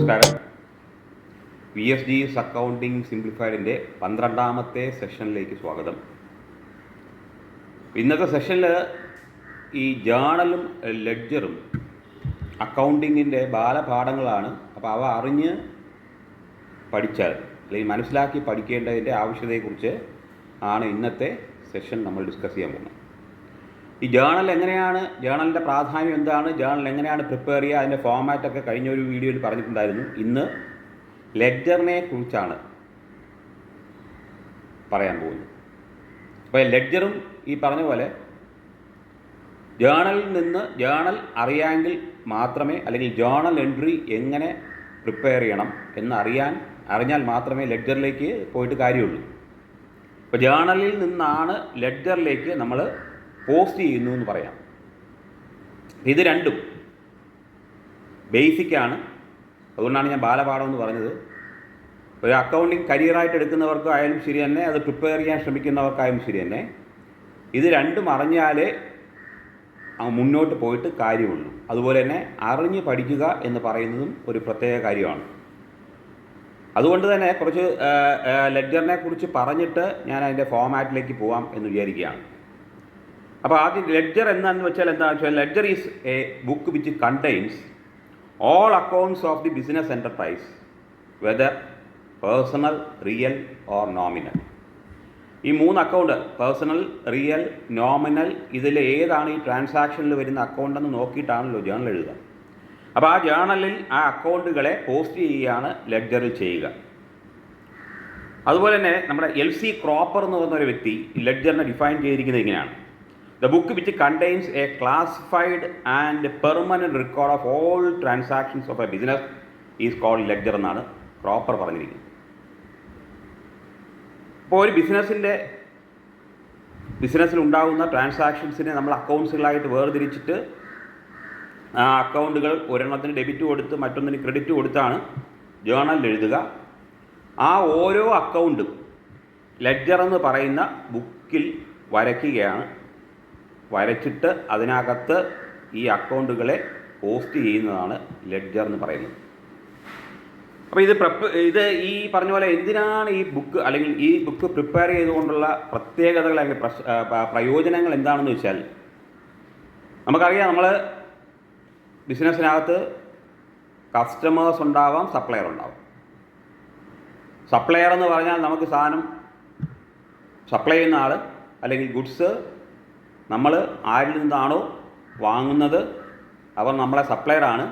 നമസ്കാരം. VSG's accounting സിംപ്ലിഫൈഡിൻ്റെ 12ാമത്തെ സെഷനിലേക്ക് സ്വാഗതം. ഇന്നത്തെ സെഷനിൽ ഈ ജേണലും ലെഡ്ജറും അക്കൗണ്ടിങ്ങിൻ്റെ ബാലപാഠങ്ങളാണ്. അപ്പോൾ അവ അറിഞ്ഞ് പഠിച്ചാൽ അല്ലെങ്കിൽ മനസ്സിലാക്കി പഠിക്കേണ്ടതിൻ്റെ ആവശ്യകതയെക്കുറിച്ച് ആണ് ഇന്നത്തെ സെഷൻ നമ്മൾ ഡിസ്കസ് ചെയ്യാൻ പോകുന്നത്. ഈ ജേണൽ എങ്ങനെയാണ്, ജേണലിൻ്റെ പ്രാധാന്യം എന്താണ്, ജേണൽ എങ്ങനെയാണ് പ്രിപ്പയർ ചെയ്യുക, അതിൻ്റെ ഫോമാറ്റൊക്കെ കഴിഞ്ഞ ഒരു വീഡിയോയിൽ പറഞ്ഞിട്ടുണ്ടായിരുന്നു. ഇന്ന് ലെഡ്ജറിനെ കുറിച്ചാണ് പറയാൻ പോകുന്നത്. അപ്പോൾ ലെഡ്ജറും ഈ പറഞ്ഞ പോലെ ജേണലിൽ നിന്ന് ജേണൽ അറിയാമെങ്കിൽ മാത്രമേ, അല്ലെങ്കിൽ ജേണൽ എൻട്രി എങ്ങനെ പ്രിപ്പയർ ചെയ്യണം അറിഞ്ഞാൽ മാത്രമേ ലെഡ്ജറിലേക്ക് പോയിട്ട് കാര്യമുള്ളൂ. അപ്പോൾ ജേണലിൽ നിന്നാണ് ലെഡ്ജറിലേക്ക് നമ്മൾ പോസ്റ്റ് ചെയ്യുന്നു എന്ന് പറയാം. ഇത് രണ്ടും ബേസിക്കാണ്. അതുകൊണ്ടാണ് ഞാൻ ബാലപാഠം എന്ന് പറഞ്ഞത്. ഒരു അക്കൗണ്ടിങ് കരിയറായിട്ട് എടുക്കുന്നവർക്കായാലും ശരി തന്നെ, അത് പ്രിപ്പയർ ചെയ്യാൻ ശ്രമിക്കുന്നവർക്കായാലും ശരി തന്നെ, ഇത് രണ്ടും അറിഞ്ഞാലേ മുന്നോട്ട് പോയിട്ട് കാര്യമുള്ളൂ. അതുപോലെ തന്നെ അറിഞ്ഞ് പഠിക്കുക എന്ന് പറയുന്നതും ഒരു പ്രത്യേക കാര്യമാണ്. അതുകൊണ്ട് തന്നെ കുറച്ച് ലെഡ്ജറിനെ കുറിച്ച് പറഞ്ഞിട്ട് ഞാൻ അതിൻ്റെ ഫോമാറ്റിലേക്ക് പോകാം എന്ന് വിചാരിക്കുകയാണ്. അപ്പോൾ ആദ്യം ലെഡ്ജർ എന്താണെന്ന് വെച്ചാൽ ledger is A book which contains all accounts of the business enterprise, whether personal, real or nominal. ഈ 3 അക്കൗണ്ട്, പേഴ്സണൽ, റിയൽ, നോമിനൽ, ഇതിൽ ഏതാണ് ഈ ട്രാൻസാക്ഷനിൽ വരുന്ന അക്കൗണ്ട് എന്ന് നോക്കിയിട്ടാണല്ലോ ജേണൽ എഴുതുക. അപ്പോൾ ആ ജേണലിൽ ആ അക്കൗണ്ടുകളെ പോസ്റ്റ് ചെയ്യുകയാണ് ലെഡ്ജറിൽ ചെയ്യുക. അതുപോലെ തന്നെ നമ്മുടെ LC ക്രോപ്പർ എന്ന് പറഞ്ഞൊരു വ്യക്തി ലെഡ്ജറിനെ ഡിഫൈൻ ചെയ്തിരിക്കുന്നത് ഇങ്ങനെയാണ്: The book which contains a classified and permanent record of all transactions of a business is called ledger എന്നാണ് ക്രോപ്പർ പറഞ്ഞിരിക്കുന്നത്. അപ്പോൾ ഒരു ബിസിനസ്സിൽ ഉണ്ടാകുന്ന ട്രാൻസാക്ഷൻസിനെ നമ്മൾ അക്കൗണ്ട്സുകളായിട്ട് വേർതിരിച്ചിട്ട് ആ അക്കൗണ്ടുകൾ ഒരെണ്ണത്തിന് ഡെബിറ്റ് കൊടുത്ത് മറ്റൊന്നിന് ക്രെഡിറ്റ് കൊടുത്താണ് ജേണലിൽ എഴുതുക. ആ ഓരോ അക്കൗണ്ടും ലെഡ്ജർ എന്ന് പറയുന്ന ബുക്കിൽ വരച്ചിട്ട് അതിനകത്ത് ഈ അക്കൗണ്ടുകളെ പോസ്റ്റ് ചെയ്യുന്നതാണ് ലെഡ്ജർ എന്ന് പറയുന്നത്. അപ്പോൾ ഇത് ഈ പറഞ്ഞ പോലെ എന്തിനാണ് ഈ ബുക്ക്, അല്ലെങ്കിൽ ഈ ബുക്ക് പ്രിപ്പയർ ചെയ്തുകൊണ്ടുള്ള പ്രത്യേകതകൾ അല്ലെങ്കിൽ പ്രയോജനങ്ങൾ എന്താണെന്ന് വെച്ചാൽ, നമുക്കറിയാം നമ്മൾ ബിസിനസ്സിനകത്ത് കസ്റ്റമേഴ്സ് ഉണ്ടാവാം, സപ്ലയർ ഉണ്ടാവാം. സപ്ലയർ എന്ന് പറഞ്ഞാൽ നമുക്ക് സാധനം സപ്ലൈ ചെയ്യുന്ന ആൾ, അല്ലെങ്കിൽ ഗുഡ്സ് നമ്മൾ ആരിൽ നിന്നാണോ വാങ്ങുന്നത് അവർ നമ്മളെ സപ്ലയറാണ്.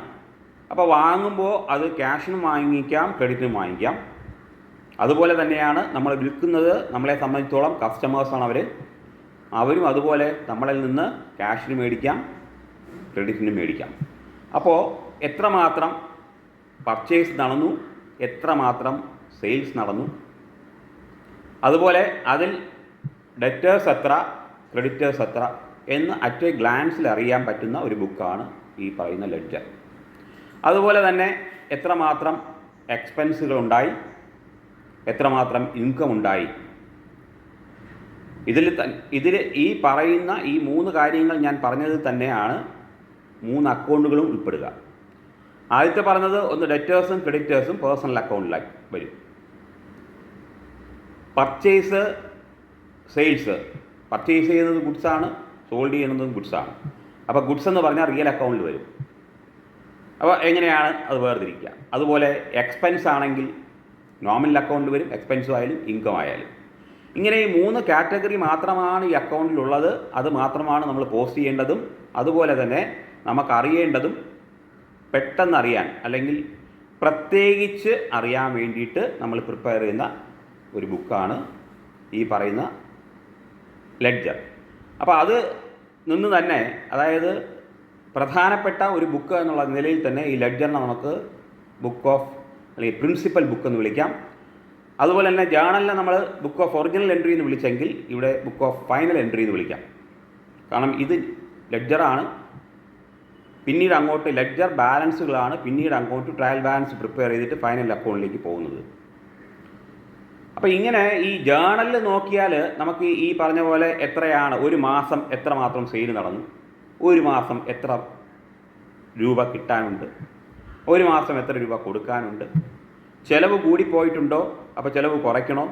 അപ്പോൾ വാങ്ങുമ്പോൾ അത് ക്യാഷിനും വാങ്ങിക്കാം, ക്രെഡിറ്റിനും വാങ്ങിക്കാം. അതുപോലെ തന്നെയാണ് നമ്മൾ വിൽക്കുന്നത്. നമ്മളെ സംബന്ധിച്ചോളം കസ്റ്റമേഴ്സാണ് അവരും അതുപോലെ നമ്മളിൽ നിന്ന് ക്യാഷിന് മേടിക്കാം, ക്രെഡിറ്റിനും മേടിക്കാം. അപ്പോൾ എത്രമാത്രം പർച്ചേസ് നടന്നു, എത്രമാത്രം സെയിൽസ് നടന്നു, അതുപോലെ അതിൽ ഡെറ്റേഴ്സ് എത്ര, ക്രെഡിറ്റേഴ്സ് എത്ര എന്ന് അറ്റ് എ ഗ്ലാൻസിൽ അറിയാൻ പറ്റുന്ന ഒരു ബുക്കാണ് ഈ പറയുന്ന ലെഡ്ജർ. അതുപോലെ തന്നെ എത്രമാത്രം എക്സ്പെൻസുകളുണ്ടായി, എത്രമാത്രം ഇൻകം ഉണ്ടായി, ഇതിൽ ഈ പറയുന്ന ഈ 3 കാര്യങ്ങൾ ഞാൻ പറഞ്ഞതിൽ തന്നെയാണ് 3 അക്കൗണ്ടുകളും ഉൾപ്പെടുക. ആദ്യത്തെ പറഞ്ഞത് ഒന്ന് ഡെറ്റേഴ്സും ക്രെഡിറ്റേഴ്സും പേഴ്സണൽ അക്കൗണ്ടിലായി വരും. പർച്ചേസ്, സെയിൽസ്, പർച്ചേസ് ചെയ്യുന്നത് ഗുഡ്സാണ്, സോൾഡ് ചെയ്യുന്നതും ഗുഡ്സാണ്. അപ്പോൾ ഗുഡ്സ് എന്ന് പറഞ്ഞാൽ റിയൽ അക്കൗണ്ടിൽ വരും. അപ്പോൾ എങ്ങനെയാണ് അത് വേർതിരിക്കുക? അതുപോലെ എക്സ്പെൻസ് ആണെങ്കിൽ നോമിനൽ അക്കൗണ്ടിൽ വരും, എക്സ്പെൻസും ആയാലും ഇൻകം ആയാലും. ഇങ്ങനെ ഈ 3 കാറ്റഗറി മാത്രമാണ് ഈ അക്കൗണ്ടിലുള്ളത്. അത് മാത്രമാണ് നമ്മൾ പോസ്റ്റ് ചെയ്യേണ്ടതും അതുപോലെ തന്നെ നമുക്കറിയേണ്ടതും. പെട്ടെന്നറിയാൻ അല്ലെങ്കിൽ പ്രത്യേകിച്ച് അറിയാൻ വേണ്ടിയിട്ട് നമ്മൾ പ്രിപ്പയർ ചെയ്യുന്ന ഒരു ബുക്കാണ് ഈ പറയുന്ന ലെഡ്ജർ. അപ്പോൾ അത് നിന്ന് തന്നെ, അതായത് പ്രധാനപ്പെട്ട ഒരു ബുക്ക് എന്നുള്ള നിലയിൽ തന്നെ ഈ ലെഡ്ജറിനെ നമുക്ക് ബുക്ക് ഓഫ് അല്ലെങ്കിൽ പ്രിൻസിപ്പൽ ബുക്ക് എന്ന് വിളിക്കാം. അതുപോലെ തന്നെ ജേണലിനെ നമ്മൾ ബുക്ക് ഓഫ് ഒറിജിനൽ എൻട്രി എന്ന് വിളിച്ചെങ്കിൽ ഇവിടെ ബുക്ക് ഓഫ് ഫൈനൽ എൻട്രി എന്ന് വിളിക്കാം. കാരണം ഇത് ലെഡ്ജറാണ്. പിന്നീട് അങ്ങോട്ട് ലെഡ്ജർ ബാലൻസുകളാണ് പിന്നീട് അങ്ങോട്ട് ട്രയൽ ബാലൻസ് പ്രിപ്പയർ ചെയ്തിട്ട് ഫൈനൽ അക്കൗണ്ടിലേക്ക് പോകുന്നത്. അപ്പോൾ ഇങ്ങനെ ഈ ജേണലിൽ നോക്കിയാൽ നമുക്ക് ഈ പറഞ്ഞ പോലെ എത്രയാണ് ഒരു മാസം എത്രമാത്രം സെയിൽ നടന്നു, ഒരു മാസം എത്ര രൂപ കിട്ടാനുണ്ട്, ഒരു മാസം എത്ര രൂപ കൊടുക്കാനുണ്ട്, ചിലവ് കൂടിപ്പോയിട്ടുണ്ടോ, അപ്പോൾ ചിലവ് കുറയ്ക്കണോ,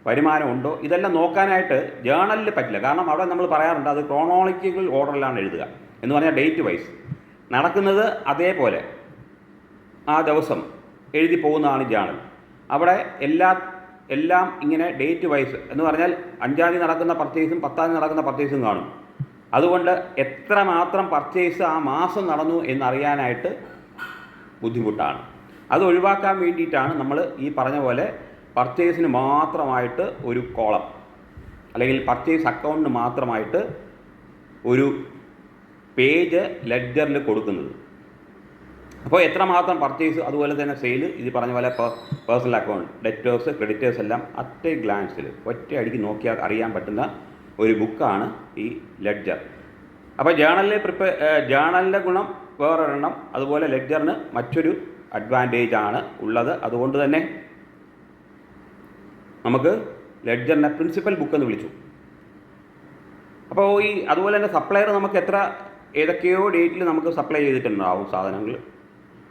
വരുമാനമുണ്ടോ, ഇതെല്ലാം നോക്കാനായിട്ട് ജേണലിൽ പറ്റില്ല. കാരണം അവിടെ നമ്മൾ പറയാറുണ്ട് അത് ക്രോണോളജിക്കൽ ഓർഡറിലാണ് എഴുതുക, എന്ന് പറഞ്ഞാൽ ഡേറ്റ് വൈസ് നടക്കുന്നത് അതേപോലെ ആ ദിവസം എഴുതി പോകുന്നതാണ് ജേണൽ. അവിടെ എല്ലാം ഇങ്ങനെ ഡേറ്റ് വൈസ് എന്ന് പറഞ്ഞാൽ 5-ാം തീയതി നടക്കുന്ന പർച്ചേസും 10-ാം തീയതി നടക്കുന്ന പർച്ചേസും കാണും. അതുകൊണ്ട് എത്രമാത്രം പർച്ചേസ് ആ മാസം നടന്നു എന്നറിയാനായിട്ട് ബുദ്ധിമുട്ടാണ്. അത് ഒഴിവാക്കാൻ വേണ്ടിയിട്ടാണ് നമ്മൾ ഈ പറഞ്ഞ പോലെ പർച്ചേസിന് മാത്രമായിട്ട് ഒരു കോളം അല്ലെങ്കിൽ പർച്ചേസ് അക്കൗണ്ടിന് മാത്രമായിട്ട് ഒരു പേജ് ലെഡ്ജറിൽ കൊടുക്കുന്നത്. അപ്പോൾ എത്രമാത്രം പർച്ചേസ്, അതുപോലെ തന്നെ സെയിൽ, ഇത് പറഞ്ഞ പോലെ പേഴ്സണൽ അക്കൗണ്ട്, ഡെറ്റേഴ്സ്, ക്രെഡിറ്റേഴ്സ് എല്ലാം ഒറ്റ ഗ്ലാൻസിൽ ഒറ്റയടിക്ക് നോക്കിയാൽ അറിയാൻ പറ്റുന്ന ഒരു ബുക്കാണ് ഈ ലെഡ്ജർ. അപ്പോൾ ജേണലിൻ്റെ ഗുണം വേറൊരെണ്ണം, അതുപോലെ ലെഡ്ജറിന് മറ്റൊരു അഡ്വാൻറ്റേജ് ആണ് ഉള്ളത്. അതുകൊണ്ട് തന്നെ നമുക്ക് ലെഡ്ജറിനെ പ്രിൻസിപ്പൽ ബുക്ക് എന്ന് വിളിച്ചു. അപ്പോൾ അതുപോലെ തന്നെ സപ്ലയർ നമുക്ക് ഏതൊക്കെയോ ഡേറ്റിൽ നമുക്ക് സപ്ലൈ ചെയ്തിട്ടുണ്ടാവും സാധനങ്ങൾ.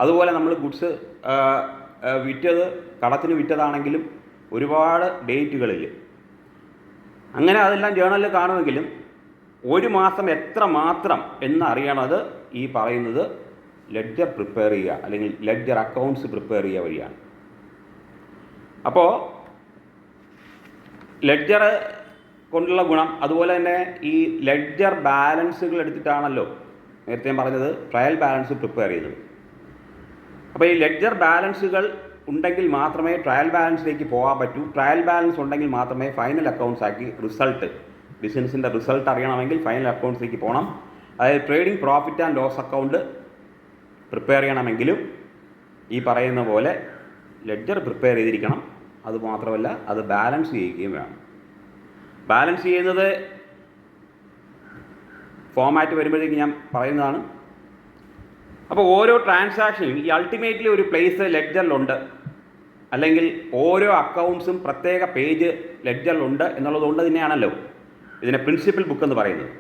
അതുപോലെ നമ്മൾ ഗുഡ്സ് വിറ്റത്, കടത്തിന് വിറ്റതാണെങ്കിലും ഒരുപാട് ഡേറ്റുകളിൽ അങ്ങനെ അതെല്ലാം ജേണലിൽ കാണുമെങ്കിലും ഒരു മാസം എത്ര മാത്രം എന്നറിയണത് ഈ പറയുന്നത് ലെഡ്ജർ പ്രിപ്പയർ ചെയ്യുക അല്ലെങ്കിൽ ലെഡ്ജർ അക്കൗണ്ട്സ് പ്രിപ്പയർ ചെയ്യുക വഴിയാണ്. അപ്പോൾ ലെഡ്ജർ കൊണ്ടുള്ള ഗുണം, അതുപോലെ തന്നെ ഈ ലെഡ്ജർ ബാലൻസുകൾ എടുത്തിട്ടാണല്ലോ നേരത്തെ പറഞ്ഞത് ട്രയൽ ബാലൻസ് പ്രിപ്പയർ ചെയ്തത്. അപ്പോൾ ഈ ലെഡ്ജർ ബാലൻസുകൾ ഉണ്ടെങ്കിൽ മാത്രമേ ട്രയൽ ബാലൻസിലേക്ക് പോകാൻ പറ്റൂ. ട്രയൽ ബാലൻസ് ഉണ്ടെങ്കിൽ മാത്രമേ ഫൈനൽ അക്കൗണ്ട്സ് ആക്കി ബിസിനസ്സിൻ്റെ റിസൾട്ട് അറിയണമെങ്കിൽ ഫൈനൽ അക്കൗണ്ട്സിലേക്ക് പോകണം. അതായത് trading profit and loss account prepare ചെയ്യണമെങ്കിലും ഈ പറയുന്ന പോലെ ലെഡ്ജർ പ്രിപ്പയർ ചെയ്തിരിക്കണം. അതുമാത്രമല്ല അത് ബാലൻസ് ചെയ്യുകയും വേണം. ബാലൻസ് ചെയ്യുന്നത് ഫോമാറ്റ് വരുമ്പോഴേക്ക് ഞാൻ പറയുന്നതാണ്. അപ്പോൾ ഓരോ ട്രാൻസാക്ഷനും ഈ അൾട്ടിമേറ്റ്ലി ഒരു പ്ലേസ് ലെഡ്ജറിലുണ്ട്, അല്ലെങ്കിൽ ഓരോ അക്കൗണ്ട്സും പ്രത്യേക പേജ് ലെഡ്ജറിലുണ്ട് എന്നുള്ളതുകൊണ്ട് തന്നെയാണല്ലോ ഇതിനെ പ്രിൻസിപ്പൽ ബുക്ക് എന്ന് പറയുന്നത്.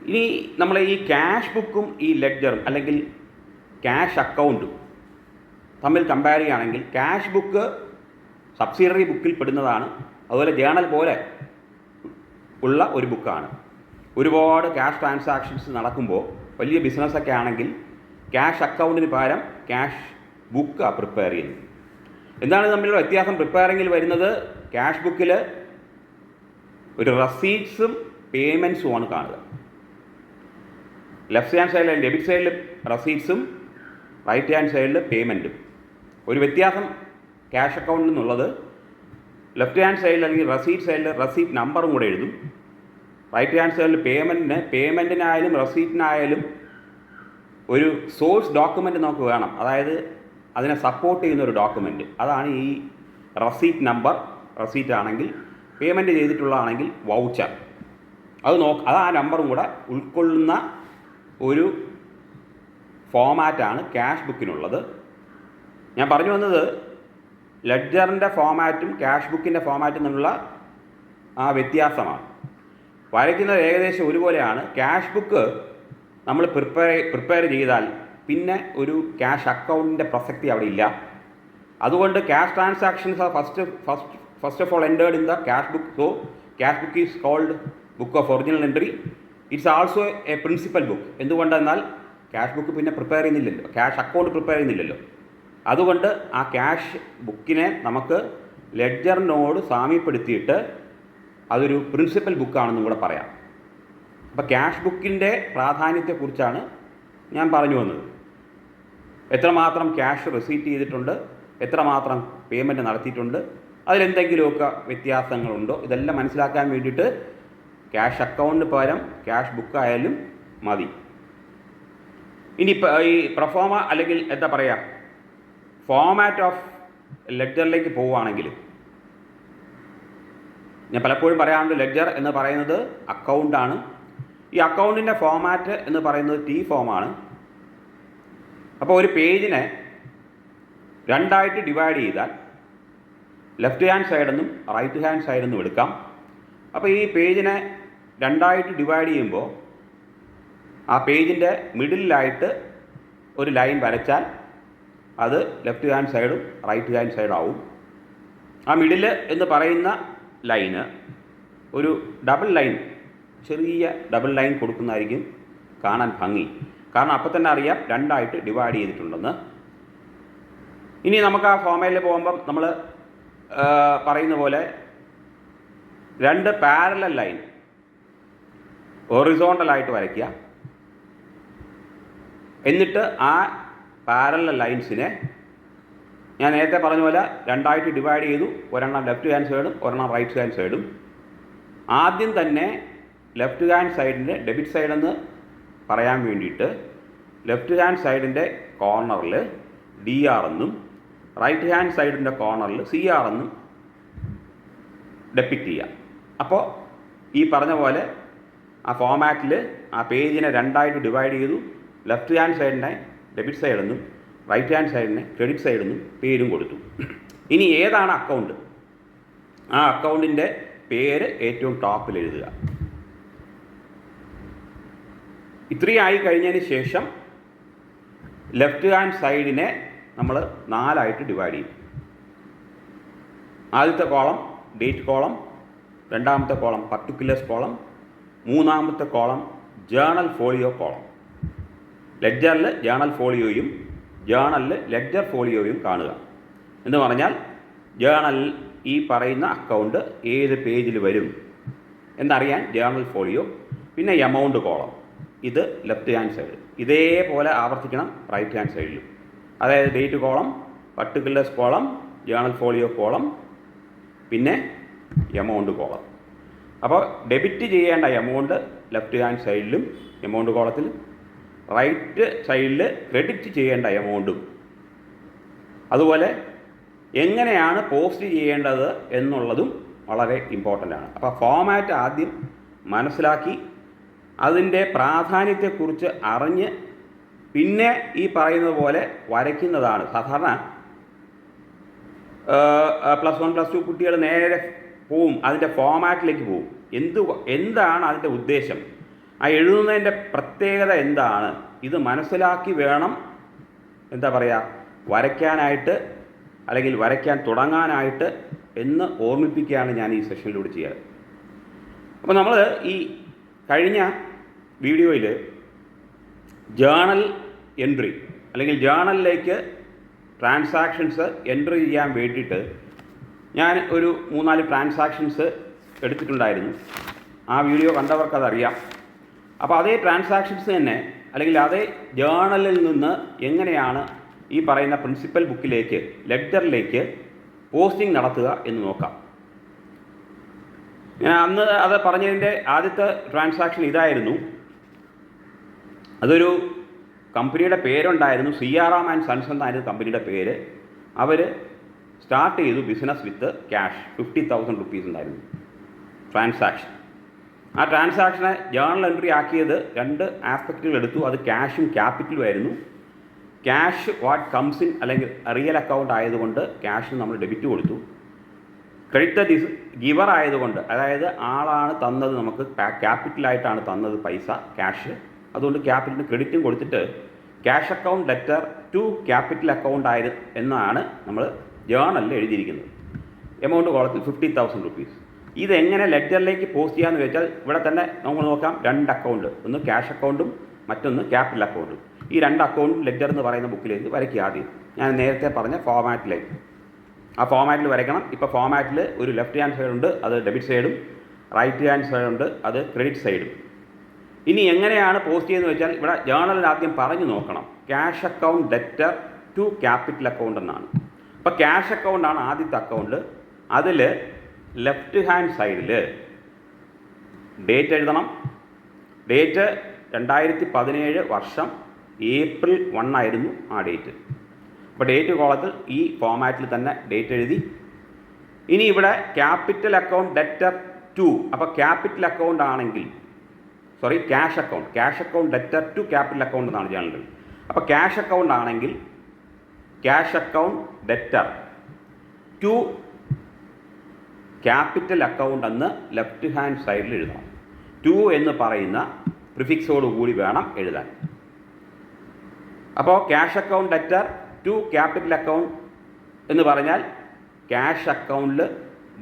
ഇനി നമ്മൾ ഈ ക്യാഷ് ബുക്കും ഈ ലെഡ്ജറും അല്ലെങ്കിൽ ക്യാഷ് അക്കൗണ്ടും തമ്മിൽ കമ്പയർ ചെയ്യുകയാണെങ്കിൽ ക്യാഷ് ബുക്ക് സബ്സിഡറി ബുക്കിൽ പെടുന്നതാണ്. അതുപോലെ ജേണൽ പോലെ ഉള്ള ഒരു ബുക്കാണ്. ഒരുപാട് ക്യാഷ് ട്രാൻസാക്ഷൻസ് നടക്കുമ്പോൾ വലിയ ബിസിനസ്സൊക്കെ ആണെങ്കിൽ ക്യാഷ് അക്കൗണ്ടിന് പകരം ക്യാഷ് ബുക്കാണ് പ്രിപ്പയർ ചെയ്യുന്നത്. എന്താണ് തമ്മിലുള്ള വ്യത്യാസം? പ്രിപ്പയറിങ്ങിൽ വരുന്നത് ക്യാഷ് ബുക്കിൽ ഒരു റെസീറ്റ്സും പേയ്മെൻറ്റ്സുമാണ് കാണുക. ലെഫ്റ്റ് ഹാൻഡ് സൈഡിൽ ഡെബിറ്റ് സൈഡിൽ റെസീറ്റ്സും റൈറ്റ് ഹാൻഡ് സൈഡിൽ പേയ്മെൻറ്റും. ഒരു വ്യത്യാസം ക്യാഷ് അക്കൗണ്ടിൽ നിന്നുള്ളത്, ലെഫ്റ്റ് ഹാൻഡ് സൈഡിൽ അല്ലെങ്കിൽ റെസീറ്റ് സൈഡിൽ റെസീറ്റ് നമ്പറും കൂടെ എഴുതും. റൈറ്റ് ഹാൻഡ് സൈഡിൽ പേയ്മെൻറ്റിനായാലും റെസീറ്റിനായാലും ഒരു സോഴ്സ് ഡോക്യുമെൻ്റ് നമുക്ക് വേണം. അതായത് അതിനെ സപ്പോർട്ട് ചെയ്യുന്ന ഒരു ഡോക്യുമെൻറ്റ്, അതാണ് ഈ റെസീറ്റ് നമ്പർ. റെസീറ്റ് ആണെങ്കിൽ, പേയ്മെൻറ്റ് ചെയ്തിട്ടുള്ളതാണെങ്കിൽ വൗച്ചർ. അത് ആ നമ്പറും കൂടെ ഉൾക്കൊള്ളുന്ന ഒരു ഫോമാറ്റാണ് ക്യാഷ് ബുക്കിനുള്ളത്. ഞാൻ പറഞ്ഞു വന്നത് ലെഡ്ജറിൻ്റെ ഫോമാറ്റും ക്യാഷ് ബുക്കിൻ്റെ ഫോമാറ്റും തമ്മിലുള്ള ആ വ്യത്യാസമാണ്. വരയ്ക്കുന്നത് ഏകദേശം ഒരുപോലെയാണ്. ക്യാഷ് ബുക്ക് നമ്മൾ പ്രിപ്പയർ ചെയ്താൽ പിന്നെ ഒരു ക്യാഷ് അക്കൗണ്ടിൻ്റെ പ്രസക്തി അവിടെ ഇല്ല. അതുകൊണ്ട് cash transactions are first of all entered in the cash book. So cash book is called book of original entry. It's also a principal book. എന്തുകൊണ്ടെന്നാൽ ക്യാഷ് ബുക്ക് പിന്നെ പ്രിപ്പയർ ചെയ്യുന്നില്ലല്ലോ, ക്യാഷ് അക്കൗണ്ട് പ്രിപ്പയർ ചെയ്യുന്നില്ലല്ലോ. അതുകൊണ്ട് ആ cash ബുക്കിനെ നമുക്ക് ലെഡ്ജറിനോട് സാമ്യപ്പെടുത്തിയിട്ട് അതൊരു principal ബുക്കാണെന്നും കൂടെ പറയാം. അപ്പോൾ ക്യാഷ് ബുക്കിൻ്റെ പ്രാധാന്യത്തെക്കുറിച്ചാണ് ഞാൻ പറഞ്ഞു വന്നത്. എത്രമാത്രം ക്യാഷ് റിസീറ്റ് ചെയ്തിട്ടുണ്ട്, എത്രമാത്രം പേയ്മെൻറ്റ് നടത്തിയിട്ടുണ്ട്, അതിലെന്തെങ്കിലുമൊക്കെ വ്യത്യാസങ്ങളുണ്ടോ, ഇതെല്ലാം മനസ്സിലാക്കാൻ വേണ്ടിയിട്ട് ക്യാഷ് അക്കൗണ്ടിന് പകരം ക്യാഷ് ബുക്കായാലും മതി. ഇനി ഈ പ്രൊഫോമ അല്ലെങ്കിൽ എന്താ പറയുക, ഫോമാറ്റ് ഓഫ് ലെഡ്ജറിലേക്ക് പോവുകയാണെങ്കിൽ ഞാൻ പലപ്പോഴും പറയാറുണ്ട് ലെഡ്ജർ എന്ന് പറയുന്നത് അക്കൗണ്ടാണ്. ഈ അക്കൗണ്ടിൻ്റെ ഫോമാറ്റ് എന്ന് പറയുന്നത് ടി ഫോമാണ്. അപ്പോൾ ഒരു പേജിനെ രണ്ടായിട്ട് ഡിവൈഡ് ചെയ്താൽ ലെഫ്റ്റ് ഹാൻഡ് സൈഡെന്നും റൈറ്റ് ഹാൻഡ് സൈഡെന്നും എടുക്കാം. അപ്പോൾ ഈ പേജിനെ രണ്ടായിട്ട് ഡിവൈഡ് ചെയ്യുമ്പോൾ ആ പേജിൻ്റെ മിഡിലായിട്ട് ഒരു ലൈൻ വരച്ചാൽ അത് ലെഫ്റ്റ് ഹാൻഡ് സൈഡും റൈറ്റ് ഹാൻഡ് സൈഡും ആവും. ആ മിഡിൽ എന്ന് പറയുന്ന ലൈന് ഒരു ഡബിൾ ലൈൻ, ചെറിയ ഡബിൾ ലൈൻ കൊടുക്കുന്നതായിരിക്കും കാണാൻ ഭംഗി. കാരണം അപ്പം തന്നെ അറിയാം രണ്ടായിട്ട് ഡിവൈഡ് ചെയ്തിട്ടുണ്ടെന്ന്. ഇനി നമുക്ക് ആ ഫോർമുലയിൽ പോകുമ്പം നമ്മൾ പറയുന്ന പോലെ രണ്ട് പാരലൽ ലൈൻ ഹൊറിസോണ്ടലായിട്ട് വരയ്ക്കുക. എന്നിട്ട് ആ പാരലൽ ലൈൻസിനെ ഞാൻ നേരത്തെ പറഞ്ഞ പോലെ രണ്ടായിട്ട് ഡിവൈഡ് ചെയ്തു. ഒരെണ്ണം ലെഫ്റ്റ് ഹാൻഡ് സൈഡും ഒരെണ്ണം റൈറ്റ് ഹാൻഡ് സൈഡും. ആദ്യം തന്നെ ലെഫ്റ്റ് ഹാൻഡ് സൈഡിൻ്റെ ഡെബിറ്റ് സൈഡെന്ന് പറയാൻ വേണ്ടിയിട്ട് ലെഫ്റ്റ് ഹാൻഡ് സൈഡിൻ്റെ കോർണറിൽ DR എന്നും റൈറ്റ് ഹാൻഡ് സൈഡിൻ്റെ കോർണറിൽ CR എന്നും ഡെപ്പിക്റ്റ് ചെയ്യുക. അപ്പോൾ ഈ പറഞ്ഞ പോലെ ആ ഫോമാറ്റിൽ ആ പേജിനെ രണ്ടായിട്ട് ഡിവൈഡ് ചെയ്തു. ലെഫ്റ്റ് ഹാൻഡ് സൈഡിനെ ഡെബിറ്റ് സൈഡെന്നും റൈറ്റ് ഹാൻഡ് സൈഡിനെ ക്രെഡിറ്റ് സൈഡെന്നും പേരും കൊടുത്തു. ഇനി ഏതാണ് അക്കൗണ്ട്, ആ അക്കൗണ്ടിൻ്റെ പേര് ഏറ്റവും ടോപ്പിൽ എഴുതുക. ഇത്രയും ആയി കഴിഞ്ഞതിന് ശേഷം ലെഫ്റ്റ് ഹാൻഡ് സൈഡിനെ നമ്മൾ 4ആയിട്ട് ഡിവൈഡ് ചെയ്യും. ആദ്യത്തെ കോളം ഡേറ്റ് കോളം, രണ്ടാമത്തെ കോളം പർട്ടിക്കുലേഴ്സ് കോളം, മൂന്നാമത്തെ കോളം ജേണൽ ഫോളിയോ കോളം. ലെഡ്ജറിൽ ജേണൽ ഫോളിയോയും ജേണലിൽ ലെഡ്ജർ ഫോളിയോയും കാണുക. എന്ന് പറഞ്ഞാൽ ജേണലിൽ ഈ പറയുന്ന അക്കൗണ്ട് ഏത് പേജിൽ വരും എന്നറിയാൻ ജേണൽ ഫോളിയോ. പിന്നെ എമൗണ്ട് കോളം, ഇത് ലെഫ്റ്റ് ഹാൻഡ് സൈഡ്. ഇതേപോലെ ആവർത്തിക്കണം റൈറ്റ് ഹാൻഡ് സൈഡിലും. അതായത് date column, particulars column, journal folio column, പിന്നെ എമൗണ്ട് കോളം. അപ്പോൾ ഡെബിറ്റ് ചെയ്യേണ്ട എമൗണ്ട് ലെഫ്റ്റ് ഹാൻഡ് സൈഡിലും എമൗണ്ട് കോളത്തിലും, റൈറ്റ് സൈഡിൽ ക്രെഡിറ്റ് ചെയ്യേണ്ട എമൗണ്ടും. അതുപോലെ എങ്ങനെയാണ് പോസ്റ്റ് ചെയ്യേണ്ടത് എന്നുള്ളതും വളരെ ഇമ്പോർട്ടൻ്റ് ആണ്. അപ്പോൾ ഫോമാറ്റ് ആദ്യം മനസ്സിലാക്കി അതിൻ്റെ പ്രാധാന്യത്തെക്കുറിച്ച് അറിഞ്ഞ് പിന്നെ ഈ പറയുന്നത് പോലെ വരയ്ക്കുന്നതാണ്. സാധാരണ +1 +2 കുട്ടികൾ നേരെ പോവും, അതിൻ്റെ ഫോമാറ്റിലേക്ക് പോവും. എന്താണ് അതിൻ്റെ ഉദ്ദേശം, ആ എഴുതുന്നതിൻ്റെ പ്രത്യേകത എന്താണ്, ഇത് മനസ്സിലാക്കി വേണം എന്താ പറയുക വരയ്ക്കാനായിട്ട്, അല്ലെങ്കിൽ വരയ്ക്കാൻ തുടങ്ങാനായിട്ട് എന്ന് ഓർമ്മിപ്പിക്കുകയാണ് ഞാൻ ഈ സെഷനിലൂടെ ചെയ്യാറ്. അപ്പോൾ നമ്മൾ ഈ കഴിഞ്ഞ വീഡിയോയിൽ ജേണൽ എൻട്രി അല്ലെങ്കിൽ ജേണലിലേക്ക് ട്രാൻസാക്ഷൻസ് എൻട്രി ചെയ്യാൻ വേണ്ടിയിട്ട് ഞാൻ ഒരു 3-4 ട്രാൻസാക്ഷൻസ് എടുത്തിട്ടുണ്ടായിരുന്നു. ആ വീഡിയോ കണ്ടവർക്കതറിയാം. അപ്പോൾ അതേ ട്രാൻസാക്ഷൻസ് തന്നെ അല്ലെങ്കിൽ അതേ ജേണലിൽ നിന്ന് എങ്ങനെയാണ് ഈ പറയുന്ന പ്രിൻസിപ്പൽ ബുക്കിലേക്ക് ലെഡ്ജറിലേക്ക് പോസ്റ്റിംഗ് നടത്തുക എന്ന് നോക്കാം. ഞാൻ അന്ന് അത് പറഞ്ഞതിൻ്റെ ആദ്യത്തെ ട്രാൻസാക്ഷൻ ഇതായിരുന്നു. അതൊരു കമ്പനിയുടെ പേരുണ്ടായിരുന്നു, സിയാറാം ആൻഡ് സൺസ് എന്നായിരുന്നു കമ്പനിയുടെ പേര്. അവർ സ്റ്റാർട്ട് ചെയ്തു ബിസിനസ് വിത്ത് ക്യാഷ്. 50,000 റുപ്പീസ് ഉണ്ടായിരുന്നു ട്രാൻസാക്ഷൻ. ആ ട്രാൻസാക്ഷനെ ജേണൽ എൻട്രി ആക്കിയത് 2 ആസ്പെക്റ്റുകൾ എടുത്തു. അത് ക്യാഷും ക്യാപിറ്റലും ആയിരുന്നു. ക്യാഷ് വാട്ട് കംസ് ഇൻ അല്ലെങ്കിൽ റിയൽ അക്കൗണ്ട് ആയതുകൊണ്ട് ക്യാഷിന് നമ്മൾ ഡെബിറ്റ് കൊടുത്തു. ക്രെഡിറ്റ് ഗിവർ ആയതുകൊണ്ട്, അതായത് ആളാണ് തന്നത്, നമുക്ക് ക്യാപിറ്റലായിട്ടാണ് തന്നത് പൈസ ക്യാഷ്, അതുകൊണ്ട് ക്യാപിറ്റലിന് ക്രെഡിറ്റും കൊടുത്തിട്ട് cash account debtor to capital account ആയത് എന്നാണ് നമ്മൾ ജേണലിൽ എഴുതിയിരിക്കുന്നത്. എമൗണ്ട് കോളത്തിൽ 50,000 റുപ്പീസ്. ഇതെങ്ങനെ ലെഡ്ജറിലേക്ക് പോസ്റ്റ് ചെയ്യാമെന്ന് വെച്ചാൽ ഇവിടെ തന്നെ നമുക്ക് നോക്കാം. 2 അക്കൗണ്ട്, ഒന്ന് ക്യാഷ് അക്കൗണ്ടും മറ്റൊന്ന് ക്യാപിറ്റൽ അക്കൗണ്ടും. ഈ 2 അക്കൗണ്ടും ലെഡ്ജർ എന്ന് പറയുന്ന ബുക്കിലേക്ക് വരയ്ക്കുക. ആദ്യം ഞാൻ നേരത്തെ പറഞ്ഞ ഫോമാറ്റിലേക്ക് ആ ഫോമാറ്റിൽ വരയ്ക്കണം. ഇപ്പോൾ ഫോമാറ്റിൽ ഒരു ലെഫ്റ്റ് ഹാൻഡ് സൈഡുണ്ട്, അത് ഡെബിറ്റ് സൈഡും, റൈറ്റ് ഹാൻഡ് സൈഡുണ്ട്, അത് ക്രെഡിറ്റ് സൈഡും. ഇനി എങ്ങനെയാണ് പോസ്റ്റ് ചെയ്യുന്നത് വെച്ചാൽ ഇവിടെ ജേണലിൽ ആദ്യം പറഞ്ഞു നോക്കണം. Cash account debtor to capital account എന്നാണ്. അപ്പോൾ ക്യാഷ് അക്കൗണ്ടാണ് ആദ്യത്തെ അക്കൗണ്ട്. അതിൽ ലെഫ്റ്റ് ഹാൻഡ് സൈഡിൽ ഡേറ്റ് എഴുതണം. ഡേറ്റ് 2017 വർഷം April 1 ആയിരുന്നു ആ ഡേറ്റ്. അപ്പോൾ ഡേറ്റ് കോളത്തിൽ ഈ ഫോമാറ്റിൽ തന്നെ ഡേറ്റ് എഴുതി. ഇനി ഇവിടെ ക്യാപിറ്റൽ അക്കൗണ്ട് ലെറ്റർ ടു, അപ്പോൾ ക്യാപിറ്റൽ അക്കൗണ്ട് ആണെങ്കിൽ cash account debtor to capital account എന്നാണ് ജേണലിൽ. അപ്പോൾ ക്യാഷ് അക്കൗണ്ട് ആണെങ്കിൽ cash account debtor to capital account എന്ന് ലെഫ്റ്റ് ഹാൻഡ് സൈഡിൽ എഴുതണം. ടു എന്ന് പറയുന്ന പ്രിഫിക്സോട് കൂടി വേണം എഴുതാൻ. അപ്പോൾ cash account debtor to capital account എന്ന് പറഞ്ഞാൽ ക്യാഷ് അക്കൗണ്ടിൽ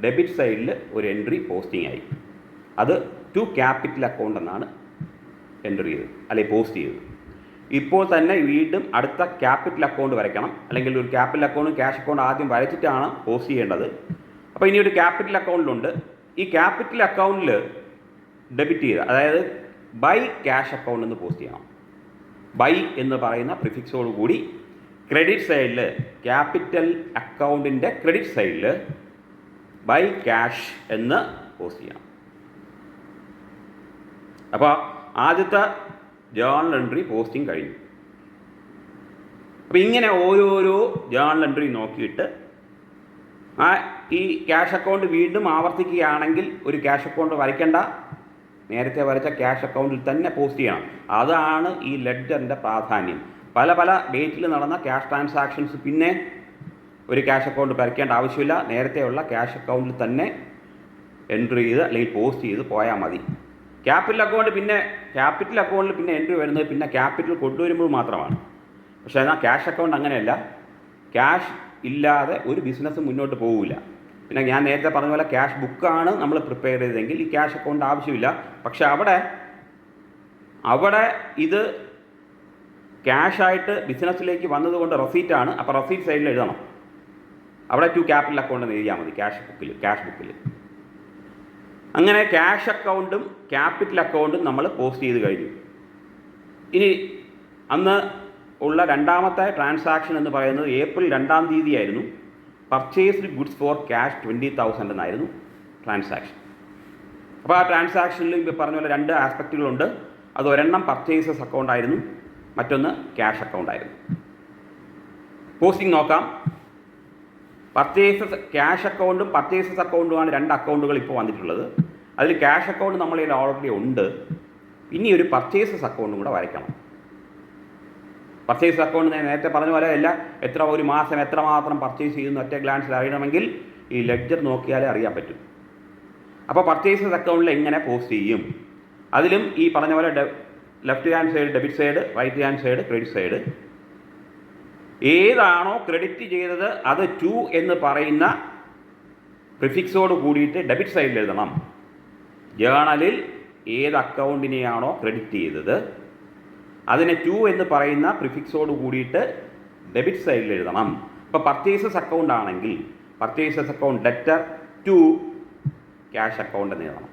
ഡെബിറ്റ് സൈഡിൽ ഒരു എൻട്രി പോസ്റ്റിംഗ് ആയി. അത് ടു ക്യാപിറ്റൽ അക്കൗണ്ട് എന്നാണ് എൻട്രി ചെയ്തത് അല്ലെങ്കിൽ പോസ്റ്റ് ചെയ്തത്. ഇപ്പോൾ തന്നെ വീണ്ടും അടുത്ത ക്യാപിറ്റൽ അക്കൗണ്ട് വരയ്ക്കണം, അല്ലെങ്കിൽ ഒരു ക്യാപിറ്റൽ അക്കൗണ്ടും ക്യാഷ് അക്കൗണ്ട് ആദ്യം വരച്ചിട്ടാണ് പോസ്റ്റ് ചെയ്യേണ്ടത്. അപ്പോൾ ഇനി ഒരു ക്യാപിറ്റൽ അക്കൗണ്ടിലുണ്ട്. ഈ ക്യാപിറ്റൽ അക്കൗണ്ടിൽ ഡെബിറ്റ് ചെയ്ത, അതായത് ബൈ ക്യാഷ് അക്കൗണ്ട് എന്ന് പോസ്റ്റ് ചെയ്യണം. ബൈ എന്ന് പറയുന്ന പ്രിഫിക്സോട് കൂടി ക്രെഡിറ്റ് സൈഡിൽ, ക്യാപിറ്റൽ അക്കൗണ്ടിൻ്റെ ക്രെഡിറ്റ് സൈഡിൽ ബൈ ക്യാഷ് എന്ന് പോസ്റ്റ് ചെയ്യണം. അപ്പോൾ ആദ്യത്തെ ജേർണൽ എൻട്രി പോസ്റ്റിംഗ് കഴിഞ്ഞു. അപ്പോൾ ഇങ്ങനെ ഓരോരോ ജേർണൽ എൻട്രി നോക്കിയിട്ട് ഈ ക്യാഷ് അക്കൗണ്ട് വീണ്ടും ആവർത്തിക്കുകയാണെങ്കിൽ ഒരു ക്യാഷ് അക്കൗണ്ട് വരയ്ക്കേണ്ട, നേരത്തെ വരച്ച ക്യാഷ് അക്കൗണ്ടിൽ തന്നെ പോസ്റ്റ് ചെയ്യണം. അതാണ് ഈ ലെഡ്ജറിൻ്റെ പ്രാധാന്യം. പല പല ഡേറ്റിൽ നടന്ന ക്യാഷ് ട്രാൻസാക്ഷൻസ് പിന്നെ ഒരു ക്യാഷ് അക്കൗണ്ട് വരയ്ക്കേണ്ട ആവശ്യമില്ല. നേരത്തെയുള്ള ക്യാഷ് അക്കൗണ്ടിൽ തന്നെ എൻട്രി ചെയ്ത് അല്ലെങ്കിൽ പോസ്റ്റ് ചെയ്ത് പോയാൽ മതി. ക്യാപിറ്റൽ അക്കൗണ്ടിൽ പിന്നെ എൻട്രി വരുന്നത് പിന്നെ ക്യാപിറ്റൽ കൊണ്ടുവരുമ്പോൾ മാത്രമാണ്. പക്ഷേ എന്നാൽ ക്യാഷ് അക്കൗണ്ട് അങ്ങനെയല്ല. ക്യാഷ് ഇല്ലാതെ ഒരു ബിസിനസ് മുന്നോട്ട് പോകില്ല. പിന്നെ ഞാൻ നേരത്തെ പറഞ്ഞ പോലെ ക്യാഷ് ബുക്കാണ് നമ്മൾ പ്രിപ്പയർ ചെയ്തതെങ്കിൽ ഈ ക്യാഷ് അക്കൗണ്ട് ആവശ്യമില്ല. പക്ഷെ അവിടെ ഇത് ക്യാഷായിട്ട് ബിസിനസ്സിലേക്ക് വന്നതുകൊണ്ട് റെസീറ്റാണ്. അപ്പോൾ റെസീറ്റ് സൈഡിൽ എഴുതണം. അവിടെ ടു ക്യാപിറ്റൽ അക്കൗണ്ട് എന്ന് എഴുതിയാൽ മതി ക്യാഷ് ബുക്കിൽ. അങ്ങനെ ക്യാഷ് അക്കൗണ്ടും ക്യാപിറ്റൽ അക്കൗണ്ടും നമ്മൾ പോസ്റ്റ് ചെയ്ത് കഴിഞ്ഞു. ഇനി അന്ന് ഉള്ള രണ്ടാമത്തെ ട്രാൻസാക്ഷൻ എന്ന് പറയുന്നത് ഏപ്രിൽ 2-ാം തീയതി ആയിരുന്നു. പർച്ചേസ്ഡ് ഗുഡ്സ് ഫോർ ക്യാഷ് 20,000 എന്നായിരുന്നു ട്രാൻസാക്ഷൻ. അപ്പോൾ ആ ട്രാൻസാക്ഷനിൽ ഇപ്പോൾ പറഞ്ഞ പോലെ 2 ആസ്പെക്റ്റുകളുണ്ട്. അത് ഒരെണ്ണം പർച്ചേസസ് അക്കൗണ്ട് ആയിരുന്നു, മറ്റൊന്ന് ക്യാഷ് അക്കൗണ്ട് ആയിരുന്നു. പോസ്റ്റിംഗ് നോക്കാം. ക്യാഷ് അക്കൗണ്ടും പർച്ചേസസ് അക്കൗണ്ടുമാണ് 2 അക്കൗണ്ടുകൾ ഇപ്പോൾ വന്നിട്ടുള്ളത്. അതിൽ ക്യാഷ് അക്കൗണ്ട് നമ്മളിൽ ഓൾറെഡി ഉണ്ട്. ഇനി ഒരു പർച്ചേസസ് അക്കൗണ്ടും കൂടെ വരയ്ക്കണം. പർച്ചേസ് അക്കൗണ്ട് ഞാൻ നേരത്തെ പറഞ്ഞ പോലെ അല്ല, ഒരു മാസം എത്രമാത്രം പർച്ചേസ് ചെയ്യുന്നു ഒറ്റ ഗ്ലാൻസിൽ അറിയണമെങ്കിൽ ഈ ലെഡ്ജർ നോക്കിയാലേ അറിയാൻ പറ്റും. അപ്പോൾ പർച്ചേസസ് അക്കൗണ്ടിൽ എങ്ങനെ പോസ്റ്റ് ചെയ്യും? അതിലും ഈ പറഞ്ഞ പോലെ left hand side debit side, right hand side credit side. ഏതാണോ ക്രെഡിറ്റ് ചെയ്തത് അത് ടു എന്ന് പറയുന്ന പ്രിഫിക്സോട് കൂടിയിട്ട് ഡെബിറ്റ് സൈഡിൽ എഴുതണം. ജേണലിൽ ഏത് അക്കൗണ്ടിനെയാണോ ക്രെഡിറ്റ് ചെയ്തത് അതിനെ ടു എന്ന് പറയുന്ന പ്രിഫിക്സോട് കൂടിയിട്ട് ഡെബിറ്റ് സൈഡിൽ എഴുതണം. ഇപ്പോൾ പർച്ചേസസ് അക്കൗണ്ട് ആണെങ്കിൽ purchases account debtor to cash account എന്ന് എഴുതണം.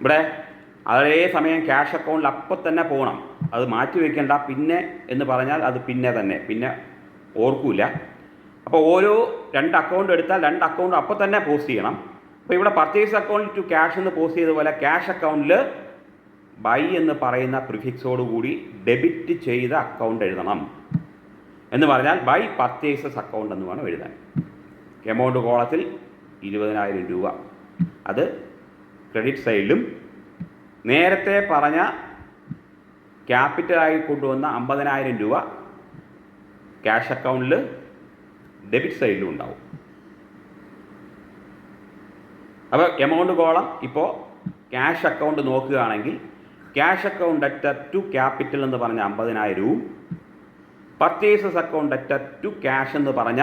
ഇവിടെ അതേ സമയം ക്യാഷ് അക്കൗണ്ടിൽ അപ്പം തന്നെ പോകണം. അത് മാറ്റി വയ്ക്കേണ്ട. പിന്നെ എന്ന് പറഞ്ഞാൽ അത് പിന്നെ ഓർക്കൂല. അപ്പോൾ ഓരോ 2 അക്കൗണ്ട് എടുത്താൽ 2 അക്കൗണ്ട് അപ്പം തന്നെ പോസ്റ്റ് ചെയ്യണം. അപ്പോൾ ഇവിടെ പർച്ചേസ് അക്കൗണ്ടിൽ ടു ക്യാഷ് എന്ന് പോസ്റ്റ് ചെയ്തതുപോലെ ക്യാഷ് അക്കൗണ്ടിൽ ബൈ എന്ന് പറയുന്ന പ്രിഫിക്സോടുകൂടി ഡെബിറ്റ് ചെയ്ത അക്കൗണ്ട് എഴുതണം. എന്ന് പറഞ്ഞാൽ ബൈ പർച്ചേസസ് അക്കൗണ്ട് എന്ന് വേണം എഴുതാൻ. എമൗണ്ട് കോളത്തിൽ 20,000 രൂപ അത് ക്രെഡിറ്റ് സൈഡിലും, നേരത്തെ പറഞ്ഞ ക്യാപിറ്റലായി കൊണ്ടുവന്ന 50,000 രൂപ ക്യാഷ് അക്കൗണ്ടിൽ ഡെബിറ്റ് സൈഡിലും ഉണ്ടാവും. അപ്പോൾ എമൗണ്ട് കോളം ഇപ്പോൾ ക്യാഷ് അക്കൗണ്ട് നോക്കുകയാണെങ്കിൽ cash account debtor to capital എന്ന് പറഞ്ഞ 50,000 purchases account debtor to cash എന്ന് പറഞ്ഞ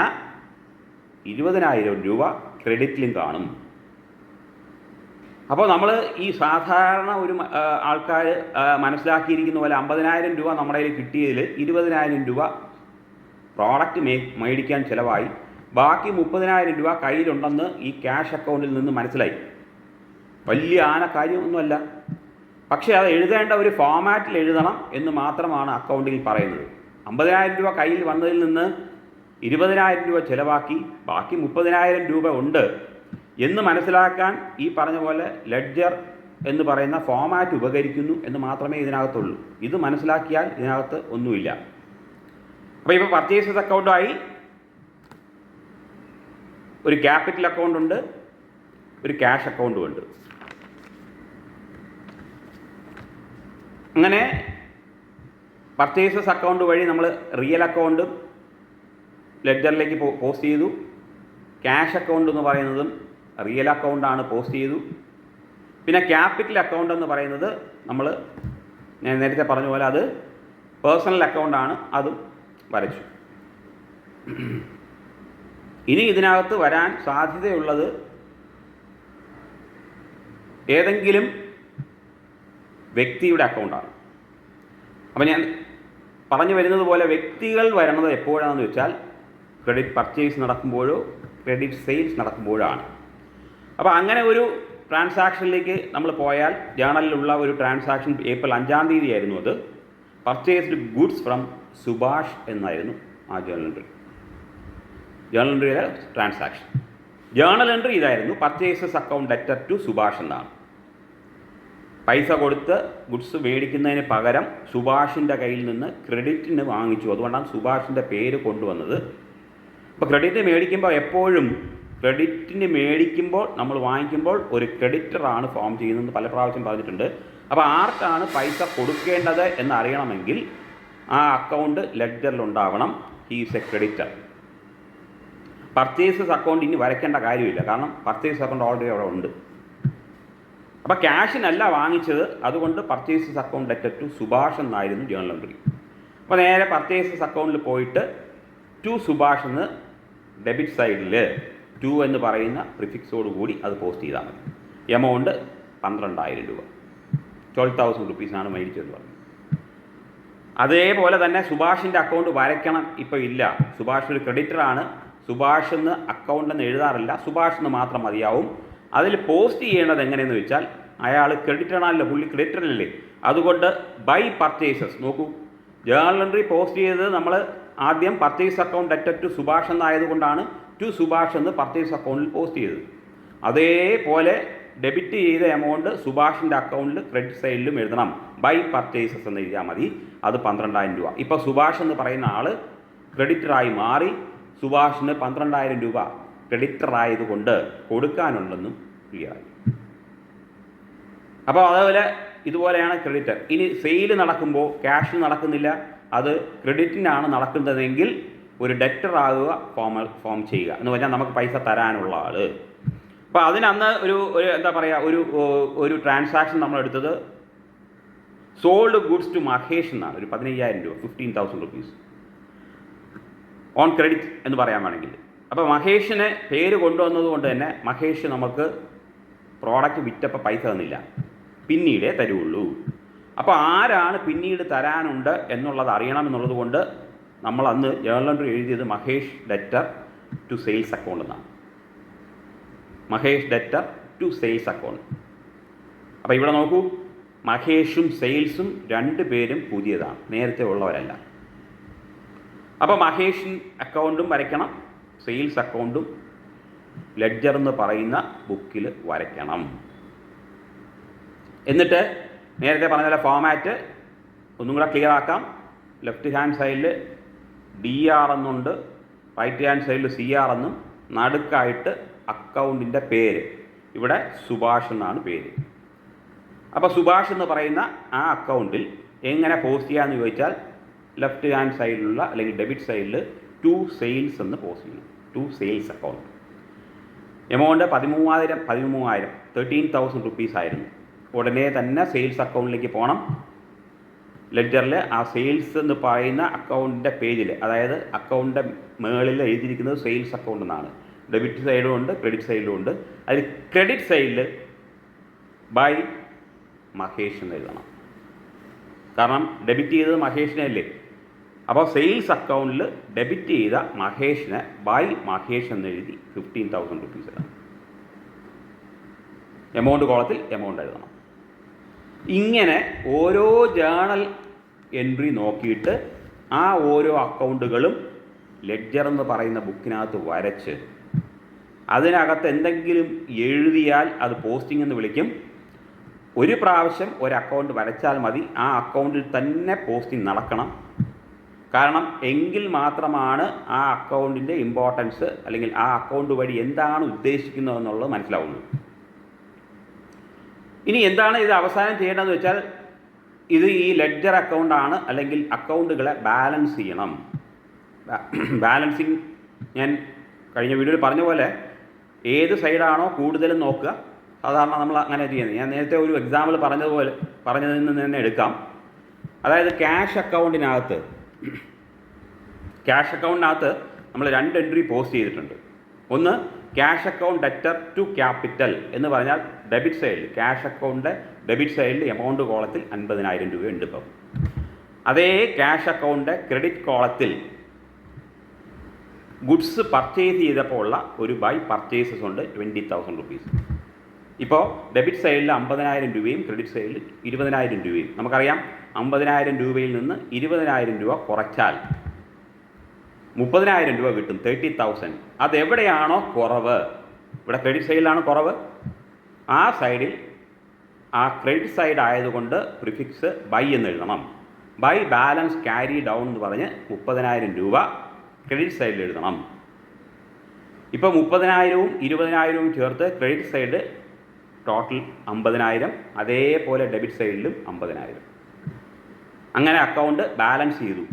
20,000 രൂപ ക്രെഡിറ്റിലും കാണും. അപ്പോൾ നമ്മൾ ഈ സാധാരണ ഒരു ആൾക്കാർ മനസ്സിലാക്കിയിരിക്കുന്ന പോലെ 50,000 രൂപ നമ്മുടെ കയ്യിൽ കിട്ടിയതിൽ 20,000 രൂപ പ്രോഡക്റ്റ് മേടിക്കാൻ ചിലവായി, ബാക്കി 30,000 രൂപ കയ്യിലുണ്ടെന്ന് ഈ ക്യാഷ് അക്കൗണ്ടിൽ നിന്ന് മനസ്സിലായി. വലിയ കാര്യമൊന്നുമല്ല. പക്ഷേ അത് എഴുതേണ്ട ഒരു ഫോമാറ്റിൽ എഴുതണം എന്ന് മാത്രമാണ് അക്കൗണ്ടിൽ പറയുന്നത്. 50,000 രൂപ കയ്യിൽ വന്നതിൽ നിന്ന് 20,000 രൂപ ചിലവാക്കി ബാക്കി 30,000 രൂപ ഉണ്ട് എന്ന് മനസ്സിലാക്കാൻ ഈ പറഞ്ഞ പോലെ ലെഡ്ജർ എന്ന് പറയുന്ന ഫോമാറ്റ് ഉപകരിക്കുന്നു എന്ന് മാത്രമേ ഇതിനകത്തുള്ളൂ. ഇത് മനസ്സിലാക്കിയാൽ ഇതിനകത്ത് ഒന്നുമില്ല. അപ്പോൾ ഇപ്പോൾ പർച്ചേസസ് അക്കൗണ്ടായി ഒരു ക്യാപിറ്റൽ അക്കൗണ്ട് ഉണ്ട്, ഒരു ക്യാഷ് അക്കൗണ്ടും ഉണ്ട്. അങ്ങനെ പർച്ചേസസ് അക്കൗണ്ട് വഴി നമ്മൾ റിയൽ അക്കൗണ്ടും ലെഡ്ജറിലേക്ക് പോസ്റ്റ് ചെയ്തു. ക്യാഷ് അക്കൗണ്ട് എന്ന് പറയുന്നതും റിയൽ അക്കൗണ്ടാണ് പോസ്റ്റ് ചെയ്തു. പിന്നെ ക്യാപിറ്റൽ അക്കൗണ്ട് എന്ന് പറയുന്നത് ഞാൻ നേരത്തെ പറഞ്ഞ പോലെ അത് പേഴ്സണൽ അക്കൗണ്ടാണ്, അതും വരച്ചു. ഇനി ഇതിനകത്ത് വരാൻ സാധ്യതയുള്ളത് ഏതെങ്കിലും വ്യക്തിയുടെ അക്കൗണ്ടാണ്. അപ്പം ഞാൻ പറഞ്ഞു വരുന്നത് പോലെ വ്യക്തികൾ വരണത് എപ്പോഴാണെന്ന് വെച്ചാൽ ക്രെഡിറ്റ് പർച്ചേസ് നടക്കുമ്പോഴോ ക്രെഡിറ്റ് സെയിൽസ് നടക്കുമ്പോഴോ ആണ്. അപ്പോൾ അങ്ങനെ ഒരു ട്രാൻസാക്ഷനിലേക്ക് നമ്മൾ പോയാൽ, ജേണലിലുള്ള ഒരു ട്രാൻസാക്ഷൻ ഏപ്രിൽ 5-ാം തീയതി ആയിരുന്നു. അത് പർച്ചേസ്ഡ് ഗുഡ്സ് ഫ്രം സുഭാഷ് എന്നായിരുന്നു ആ ജേണൽ എൻട്രി. ജേണൽ എൻട്രിയുടെ ട്രാൻസാക്ഷൻ ജേണൽ എൻട്രി ഇതായിരുന്നു: purchases account debtor to Subhash എന്നാണ്. പൈസ കൊടുത്ത് ഗുഡ്സ് മേടിക്കുന്നതിന് പകരം സുഭാഷിൻ്റെ കയ്യിൽ നിന്ന് ക്രെഡിറ്റിന് വാങ്ങിച്ചു. അതുകൊണ്ടാണ് സുഭാഷിൻ്റെ പേര് കൊണ്ടുവന്നത്. അപ്പോൾ ക്രെഡിറ്റ് മേടിക്കുമ്പോൾ എപ്പോഴും ക്രെഡിറ്റിന് മേടിക്കുമ്പോൾ നമ്മൾ വാങ്ങിക്കുമ്പോൾ ഒരു ക്രെഡിറ്ററാണ് ഫോം ചെയ്യുന്നതെന്ന് പല പ്രാവശ്യം പറഞ്ഞിട്ടുണ്ട്. അപ്പോൾ ആർക്കാണ് പൈസ കൊടുക്കേണ്ടത് എന്നറിയണമെങ്കിൽ ആ അക്കൗണ്ട് ലെഡ്ജറിലുണ്ടാവണം. He is a creditor. Purchases account ഇനി വരയ്ക്കേണ്ട കാര്യമില്ല, കാരണം പർച്ചേസ് അക്കൗണ്ട് ഓൾറെഡി അവിടെ ഉണ്ട്. അപ്പോൾ ക്യാഷിനല്ല വാങ്ങിച്ചത്, അതുകൊണ്ട് purchases account debtor to Subhash എന്നായിരുന്നു ജേണൽ എൻട്രി. അപ്പോൾ നേരെ പർച്ചേസസ് അക്കൗണ്ടിൽ പോയിട്ട് ടു സുഭാഷ് എന്ന് ഡെബിറ്റ് സൈഡിൽ 2 എന്ന് പറയുന്ന പ്രിഫിക്സോട് കൂടി അത് പോസ്റ്റ് ചെയ്താൽ മതി. എമൗണ്ട് 12,000 രൂപ, 12,000 റുപ്പീസാണ് മേടിച്ചതെന്ന് പറഞ്ഞു. അതേപോലെ തന്നെ സുഭാഷിൻ്റെ അക്കൗണ്ട് വരയ്ക്കണം. ഇപ്പോൾ ഇല്ല, സുഭാഷ് ഒരു ക്രെഡിറ്ററാണ്. സുഭാഷ് എന്ന് അക്കൗണ്ട് എന്ന് എഴുതാറില്ല, സുഭാഷ് എന്ന് മാത്രം മതിയാവും. അതിൽ പോസ്റ്റ് ചെയ്യേണ്ടത് എങ്ങനെയെന്ന് വെച്ചാൽ, അയാൾ ക്രെഡിറ്ററാണല്ലോ, പുള്ളി ക്രെഡിറ്ററല്ലേ, അതുകൊണ്ട് ബൈ പർച്ചേസസ്. നോക്കൂ, ജേണൽ എൻട്രി പോസ്റ്റ് ചെയ്തത് നമ്മൾ ആദ്യം purchase account debtor to Subhash എന്നായതുകൊണ്ടാണ് ടു സുഭാഷ് എന്ന് പർച്ചേസ് അക്കൗണ്ടിൽ പോസ്റ്റ് ചെയ്തത്. അതേപോലെ ഡെബിറ്റ് ചെയ്ത എമൗണ്ട് സുഭാഷിൻ്റെ അക്കൗണ്ടിൽ ക്രെഡിറ്റ് സൈഡിലും എഴുതണം. ബൈ പർച്ചേസസ് എന്ന് എഴുതിയാൽ മതി. അത് 12,000 രൂപ. ഇപ്പോൾ സുഭാഷ് എന്ന് പറയുന്ന ആൾ ക്രെഡിറ്ററായി മാറി. സുഭാഷിന് 12,000 രൂപ ക്രെഡിറ്ററായതുകൊണ്ട് കൊടുക്കാനുണ്ടെന്നും ക്ലിയറായി. അപ്പോൾ അതേപോലെ ഇതുപോലെയാണ് ക്രെഡിറ്റർ. ഇനി സെയിൽ നടക്കുമ്പോൾ ക്യാഷ് നടക്കുന്നില്ല, അത് ക്രെഡിറ്റിനാണ് നടക്കുന്നതെങ്കിൽ ഒരു ഡെറ്റർ ആകുക, ഫോം ചെയ്യുക എന്ന് പറഞ്ഞാൽ നമുക്ക് പൈസ തരാനുള്ള ആൾ. അപ്പോൾ അതിനന്ന് ഒരു എന്താ പറയുക, ഒരു ട്രാൻസാക്ഷൻ നമ്മളെടുത്തത് സോൾഡ് ഗുഡ്സ് ടു മഹേഷ് എന്നാണ്. ഒരു 15,000 രൂപ, 15,000 റുപ്പീസ് ഓൺ ക്രെഡിറ്റ് എന്ന് പറയാൻ വേണമെങ്കിൽ. അപ്പോൾ മഹേഷിനെ പേര് കൊണ്ടുവന്നത് കൊണ്ട് തന്നെ മഹേഷ് നമുക്ക് പ്രോഡക്റ്റ് വിറ്റപ്പോൾ പൈസ തന്നില്ല, പിന്നീടേ തരുള്ളൂ. അപ്പോൾ ആരാണ് പിന്നീട് തരാനുണ്ട് എന്നുള്ളത് അറിയണമെന്നുള്ളത് കൊണ്ട് നമ്മൾ അന്ന് ജേണൽ എൻട്രി എഴുതിയത് Mahesh debtor to sales account എന്നാണ്. Mahesh debtor to sales account. അപ്പോൾ ഇവിടെ നോക്കൂ, മഹേഷും സെയിൽസും 2 പേരും പുതിയതാണ്, നേരത്തെ ഉള്ളവരല്ല. അപ്പോൾ മഹേഷ് അക്കൗണ്ടും വരയ്ക്കണം, സെയിൽസ് അക്കൗണ്ടും ലെഡ്ജർ എന്ന് പറയുന്ന ബുക്കിൽ വരയ്ക്കണം. എന്നിട്ട് നേരത്തെ പറഞ്ഞ പോലെ ഫോമാറ്റ് ഒന്നും കൂടെ ക്ലിയർ ആക്കാം. ലെഫ്റ്റ് ഹാൻഡ് സൈഡിൽ DR എന്നുണ്ട്, റൈറ്റ് ഹാൻഡ് സൈഡിൽ CR എന്നും, നടുക്കായിട്ട് അക്കൗണ്ടിൻ്റെ പേര്, ഇവിടെ സുഭാഷ് എന്നാണ് പേര്. അപ്പോൾ സുഭാഷ് എന്ന് പറയുന്ന ആ അക്കൗണ്ടിൽ എങ്ങനെ പോസ്റ്റ് ചെയ്യാമെന്ന് ചോദിച്ചാൽ, ലെഫ്റ്റ് ഹാൻഡ് സൈഡിലുള്ള അല്ലെങ്കിൽ ഡെബിറ്റ് സൈഡിൽ ടു സെയിൽസ് എന്ന് പോസ്റ്റ് ചെയ്യണം. To sales account. Amount 13,000 rupees ആയിരുന്നു. ഉടനെ തന്നെ സെയിൽസ് അക്കൗണ്ടിലേക്ക് പോകണം. ലെഡ്ജറിൽ ആ സെയിൽസ് എന്ന് പറയുന്ന അക്കൗണ്ടിൻ്റെ പേജിൽ, അതായത് അക്കൗണ്ടിൻ്റെ മുകളിൽ എഴുതിയിരിക്കുന്നത് സെയിൽസ് അക്കൗണ്ട് എന്നാണ്. ഡെബിറ്റ് സൈഡും ഉണ്ട്, ക്രെഡിറ്റ് സൈഡിലും ഉണ്ട്. അതിൽ ക്രെഡിറ്റ് സൈഡിൽ ബൈ മഹേഷ് എന്ന് എഴുതണം, കാരണം ഡെബിറ്റ് ചെയ്തത് മഹേഷിനെ അല്ലേ. അപ്പോൾ സെയിൽസ് അക്കൗണ്ടിൽ ഡെബിറ്റ് ചെയ്ത മഹേഷിനെ ബൈ മഹേഷ് എന്ന് എഴുതി 15,000 റുപ്പീസ് എഴുതണം. എമൗണ്ട് കോളത്തിൽ എമൗണ്ട് എഴുതണം. ഇങ്ങനെ ഓരോ ജേണൽ എൻട്രി നോക്കിയിട്ട് ആ ഓരോ അക്കൗണ്ടുകളും ലെഡ്ജർ എന്ന് പറയുന്ന ബുക്കിനകത്ത് വരച്ച് അതിനകത്ത് എന്തെങ്കിലും എഴുതിയാൽ അത് പോസ്റ്റിംഗ് എന്ന് വിളിക്കും. ഒരു പ്രാവശ്യം ഒരു അക്കൗണ്ട് വരച്ചാൽ മതി, ആ അക്കൗണ്ടിൽ തന്നെ പോസ്റ്റിംഗ് നടക്കണം. കാരണം എങ്കിൽ മാത്രമാണ് ആ അക്കൗണ്ടിൻ്റെ ഇമ്പോർട്ടൻസ് അല്ലെങ്കിൽ ആ അക്കൗണ്ട് വഴി എന്താണ് ഉദ്ദേശിക്കുന്നതെന്നുള്ളത് മനസ്സിലാവുള്ളൂ. ഇനി എന്താണ് ഇത് അവസാനം ചെയ്യേണ്ടതെന്ന് വെച്ചാൽ, ഇത് ഈ ലെഡ്ജർ അക്കൗണ്ടാണ്, അല്ലെങ്കിൽ അക്കൗണ്ടുകളെ ബാലൻസ് ചെയ്യണം. ബാലൻസിങ് ഞാൻ കഴിഞ്ഞ വീഡിയോയിൽ പറഞ്ഞ പോലെ ഏത് സൈഡാണോ കൂടുതലും നോക്കുക. സാധാരണ നമ്മൾ അങ്ങനെ ചെയ്യുന്നത്. ഞാൻ നേരത്തെ ഒരു എക്സാമ്പിൾ പറഞ്ഞതിൽ നിന്ന് തന്നെ എടുക്കാം. അതായത് ക്യാഷ് അക്കൗണ്ടിനകത്ത് നമ്മൾ 2 എൻട്രി പോസ്റ്റ് ചെയ്തിട്ടുണ്ട്. ഒന്ന്, cash account debtor to capital എന്ന് പറഞ്ഞാൽ ഡെബിറ്റ് സൈഡിൽ, ക്യാഷ് അക്കൗണ്ടിൻ്റെ ഡെബിറ്റ് സൈഡിൽ എമൗണ്ട് കോളത്തിൽ 50,000 രൂപ ഉണ്ട് ഇപ്പം. അതേ ക്യാഷ് അക്കൗണ്ടിൻ്റെ ക്രെഡിറ്റ് കോളത്തിൽ ഗുഡ്സ് പർച്ചേസ് ചെയ്തപ്പോൾ ഉള്ള ഒരു ബൈ പർച്ചേസസ് ഉണ്ട് 20,000 റുപ്പീസ്. ഇപ്പോൾ ഡെബിറ്റ് സൈഡിൽ 50,000 രൂപയും ക്രെഡിറ്റ് സൈഡിൽ 20,000 രൂപയും. നമുക്കറിയാം 50,000 രൂപയിൽ നിന്ന് 20,000 രൂപ കുറച്ചാൽ 30,000 രൂപ കിട്ടും, 30,000. അതെവിടെയാണോ കുറവ്, ഇവിടെ ക്രെഡിറ്റ് സൈഡിലാണ് കുറവ്, ആ സൈഡിൽ, ആ ക്രെഡിറ്റ് സൈഡ് ആയതുകൊണ്ട് പ്രിഫിക്സ് ബൈ എന്ന് എഴുതണം. ബൈ ബാലൻസ് ക്യാരി ഡൗൺ എന്ന് പറഞ്ഞ് 30,000 രൂപ ക്രെഡിറ്റ് സൈഡിൽ എഴുതണം. ഇപ്പോൾ 30,000-ഉം 20,000-ഉം ചേർത്ത് ക്രെഡിറ്റ് സൈഡ് ടോട്ടൽ 50,000, അതേപോലെ ഡെബിറ്റ് സൈഡിലും 50,000. അങ്ങനെ അക്കൗണ്ട് ബാലൻസ് ചെയ്തു.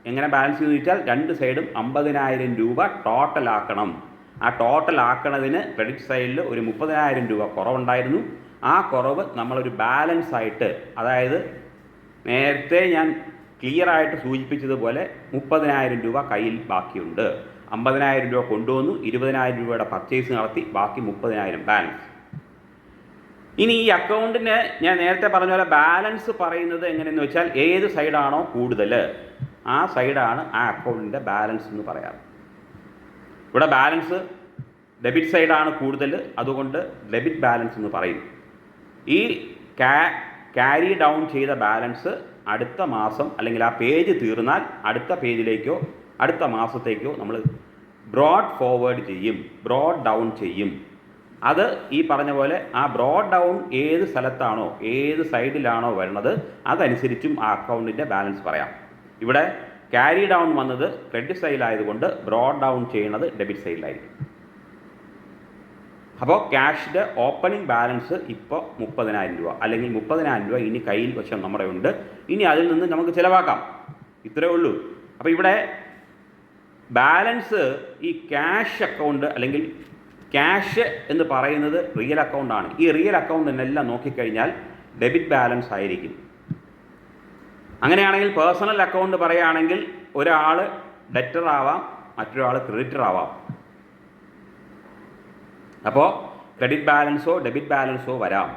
എങ്ങനെ ബാലൻസ് ചെയ്തു വെച്ചാൽ 2 സൈഡും 50,000 രൂപ ടോട്ടലാക്കണം. ആ ടോട്ടലാക്കണതിന് ക്രെഡിറ്റ് സൈഡിൽ ഒരു 30,000 രൂപ കുറവുണ്ടായിരുന്നു. ആ കുറവ് നമ്മളൊരു ബാലൻസ് ആയിട്ട്, അതായത് നേരത്തെ ഞാൻ ക്ലിയറായിട്ട് സൂചിപ്പിച്ചതുപോലെ 30,000 രൂപ കയ്യിൽ ബാക്കിയുണ്ട്, 50,000 രൂപ കൊണ്ടുവന്നു, 20,000 രൂപയുടെ പർച്ചേസ് നടത്തി, ബാക്കി 30,000 ബാലൻസ്. ഇനി ഈ അക്കൗണ്ടിന് ഞാൻ നേരത്തെ പറഞ്ഞ പോലെ ബാലൻസ് പറയുന്നത് എങ്ങനെയെന്ന് വെച്ചാൽ ഏത് സൈഡാണോ കൂടുതൽ ആ സൈഡാണ് ആ അക്കൗണ്ടിൻ്റെ ബാലൻസ് എന്ന് പറയാറ്. ഇവിടെ ബാലൻസ് ഡെബിറ്റ് സൈഡാണ് കൂടുതൽ, അതുകൊണ്ട് ഡെബിറ്റ് ബാലൻസ് എന്ന് പറയും. ഈ ക്യാരി ഡൗൺ ചെയ്ത ബാലൻസ് അടുത്ത മാസം അല്ലെങ്കിൽ ആ പേജ് തീർന്നാൽ അടുത്ത പേജിലേക്കോ അടുത്ത മാസത്തേക്കോ നമ്മൾ ബ്രോഡ് ഫോർവേഡ് ചെയ്യും, ബ്രോഡ് ഡൗൺ ചെയ്യും. അത് ഈ പറഞ്ഞ പോലെ ആ ബ്രോഡ് ഡൗൺ ഏത് സ്ഥലത്താണോ ഏത് സൈഡിലാണോ വരുന്നത് അതനുസരിച്ചും ആ അക്കൗണ്ടിൻ്റെ ബാലൻസ് പറയാം. ഇവിടെ ക്യാരി ഡൗൺ വന്നത് ക്രെഡിറ്റ് സൈഡിലായതുകൊണ്ട് ബ്രോഡ് ഡൗൺ ചെയ്യുന്നത് ഡെബിറ്റ് സൈഡിലായിരിക്കും. അപ്പോൾ ക്യാഷിൻ്റെ ഓപ്പണിംഗ് ബാലൻസ് ഇപ്പോൾ 30,000 രൂപ, അല്ലെങ്കിൽ 30,000 രൂപ ഇനി കയ്യിൽ വശം നമ്മുടെ ഉണ്ട്. ഇനി അതിൽ നിന്ന് നമുക്ക് ചിലവാക്കാം, ഇത്രയേ ഉള്ളൂ. അപ്പോൾ ഇവിടെ ബാലൻസ് ഈ ക്യാഷ് അക്കൗണ്ട് അല്ലെങ്കിൽ ക്യാഷ് എന്ന് പറയുന്നത് റിയൽ അക്കൗണ്ടാണ്. ഈ റിയൽ അക്കൗണ്ടിനെല്ലാം നോക്കിക്കഴിഞ്ഞാൽ ഡെബിറ്റ് ബാലൻസ് ആയിരിക്കും. അങ്ങനെയാണെങ്കിൽ പേഴ്സണൽ അക്കൗണ്ട് പറയുകയാണെങ്കിൽ ഒരാൾ ഡെറ്റർ ആവാം, മറ്റൊരാൾ ക്രെഡിറ്റർ ആവാം. അപ്പോൾ ക്രെഡിറ്റ് ബാലൻസോ ഡെബിറ്റ് ബാലൻസോ വരാം.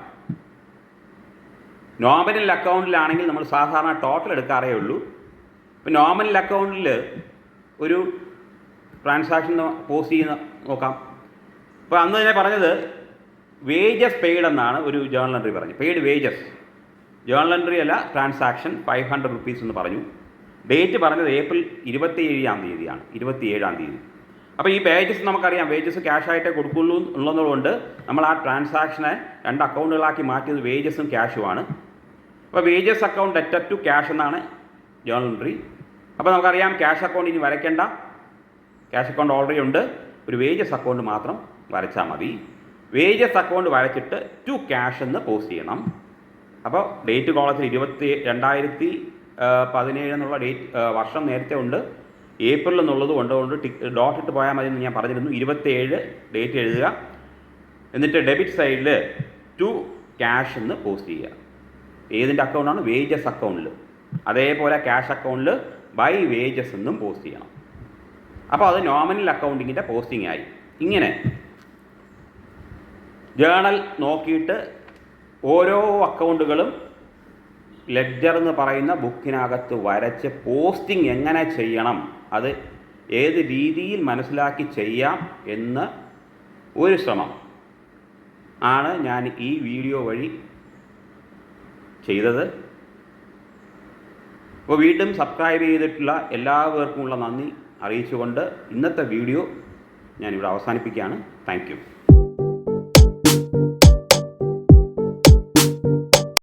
നോമിനൽ അക്കൗണ്ടിലാണെങ്കിൽ നമ്മൾ സാധാരണ ടോട്ടൽ എടുക്കാറേ ഉള്ളൂ. ഇപ്പോൾ നോമിനൽ അക്കൗണ്ടിൽ ഒരു ട്രാൻസാക്ഷൻ പോസ്റ്റ് ചെയ്യുന്ന നോക്കാം. അപ്പോൾ അന്ന് തന്നെ പറഞ്ഞത് വേജസ് പെയ്ഡ് എന്നാണ് ഒരു ജേർണൽ എൻട്രി പറഞ്ഞു. പെയ്ഡ് വേജസ്, ജേർണൽ എൻട്രി അല്ല, ട്രാൻസാക്ഷൻ 500 റുപ്പീസ് എന്ന് പറഞ്ഞു. ഡേറ്റ് പറഞ്ഞത് ഏപ്രിൽ 27-ാം തീയതിയാണ്, 27-ാം തീയതി. അപ്പോൾ ഈ വേജസ് നമുക്കറിയാം, വേജസ് ക്യാഷായിട്ടേ കൊടുക്കുള്ളൂ ഉള്ളതുകൊണ്ട് നമ്മൾ ആ ട്രാൻസാക്ഷനെ 2 അക്കൗണ്ടുകളാക്കി മാറ്റിയത് വേജസും ക്യാഷുമാണ്. അപ്പോൾ wages account debtor to cash എന്നാണ് ജേർണൽ എൻട്രി. അപ്പോൾ നമുക്കറിയാം ക്യാഷ് അക്കൗണ്ട് ഇനി വരയ്ക്കേണ്ട, ക്യാഷ് അക്കൗണ്ട് ഓൾറെഡി ഉണ്ട്, ഒരു വേജസ് അക്കൗണ്ട് മാത്രം വരച്ചാൽ മതി. വേജസ് അക്കൗണ്ട് വരച്ചിട്ട് ടു ക്യാഷ് എന്ന് പോസ്റ്റ് ചെയ്യണം. അപ്പോൾ ഡേറ്റ് കോളത്തിൽ 2017 എന്നുള്ള ഡേറ്റ് വർഷം നേരത്തെ ഉണ്ട്, ഏപ്രിൽ എന്നുള്ളത് കൊണ്ടുകൊണ്ട് ഡോട്ട് ഇട്ട് പോയാൽ മതി എന്ന് ഞാൻ പറഞ്ഞിരുന്നു. 27 ഡേറ്റ് എഴുതുക, എന്നിട്ട് ഡെബിറ്റ് സൈഡിൽ ടു ക്യാഷ് എന്ന് പോസ്റ്റ് ചെയ്യുക. ഏതിൻ്റെ അക്കൗണ്ടാണ്? വേജസ് അക്കൗണ്ടിൽ. അതേപോലെ ക്യാഷ് അക്കൗണ്ടിൽ ബൈ വേജസ് എന്നും പോസ്റ്റ് ചെയ്യണം. അപ്പോൾ അത് നോമിനൽ അക്കൗണ്ടിങ്ങിൻ്റെ പോസ്റ്റിംഗ് ആയി. ഇങ്ങനെ ജേണൽ നോക്കിയിട്ട് ഓരോ അക്കൗണ്ടുകളും ലെഡ്ജർ എന്ന് പറയുന്ന ബുക്കിനകത്ത് വരച്ച് പോസ്റ്റിംഗ് എങ്ങനെ ചെയ്യണം, അത് ഏത് രീതിയിൽ മനസ്സിലാക്കി ചെയ്യാം എന്ന് ഒരു ശ്രമം ആണ് ഞാൻ ഈ വീഡിയോ വഴി ചെയ്തത്. അപ്പോൾ വീണ്ടും സബ്സ്ക്രൈബ് ചെയ്തിട്ടുള്ള എല്ലാവർക്കുമുള്ള നന്ദി അറിയിച്ചുകൊണ്ട് ഇന്നത്തെ വീഡിയോ ഞാനിവിടെ അവസാനിപ്പിക്കുകയാണ്. Thank you.